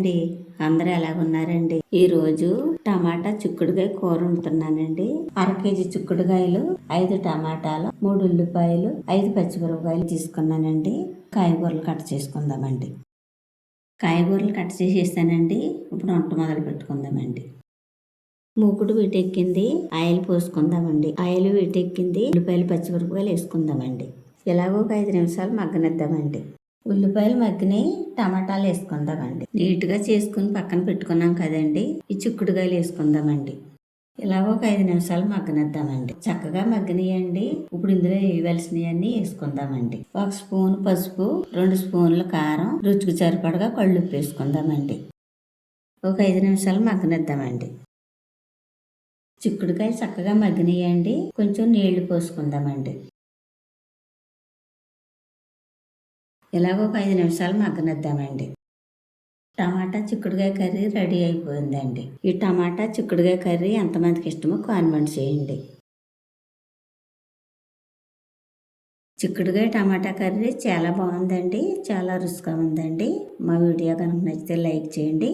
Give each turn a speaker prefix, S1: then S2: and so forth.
S1: అండి. అందరూ ఎలాగున్నారండి? ఈరోజు టమాటా చిక్కుడుకాయ కూర వండుతున్నానండి. 1/2 కేజీ చిక్కుడుకాయలు, 5 టమాటాలు, 3 ఉల్లిపాయలు, 5 పచ్చిమిరపకాయలు తీసుకున్నానండి. కాయగూరలు కట్ చేసుకుందామండి. కాయగూరలు కట్ చేసేసానండి. ఇప్పుడు వంట మొదలు పెట్టుకుందామండి. మూకుడు వీటెక్కింది, ఆయిల్ పోసుకుందామండి. ఆయిల్ వీటెక్కింది, ఉల్లిపాయలు పచ్చిమిరపకాయలు వేసుకుందామండి. ఇలాగ ఒక 5 నిమిషాలు మగ్గనిద్దామండి. ఉల్లిపాయలు మగ్గినాయి, టమాటాలు వేసుకుందామండి. నీట్గా చేసుకుని పక్కన పెట్టుకున్నాం కదండి, ఈ చిక్కుడుకాయలు వేసుకుందామండి. ఇలాగ ఒక 5 నిమిషాలు మగ్గనిద్దామండి. చక్కగా మగ్గినాయండి. ఇప్పుడు ఇందులో వేయవలసినవన్నీ వేసుకుందామండి. 1 స్పూన్ పసుపు, 2 స్పూన్ల కారం, రుచికి సరిపడగా కళ్ళుప్పు వేసుకుందామండి. ఒక 5 నిమిషాలు మగ్గనిద్దామండి. చిక్కుడుకాయ చక్కగా మగ్గినాయండి. కొంచెం నీళ్లు పోసుకుందామండి. ఇలాగ ఒక 5 నిమిషాలు మగ్గనిద్దామండి. టమాటా చిక్కుడుకాయ కర్రీ రెడీ అయిపోయిందండి. ఈ టమాటా చిక్కుడుకాయ కర్రీ ఎంతమందికి ఇష్టమో కామెంట్ చేయండి. చిక్కుడుకాయ టమాటా కర్రీ చాలా బాగుందండి. చాలా రుచిగా ఉందండి. మా వీడియో కనుక నచ్చితే లైక్ చేయండి.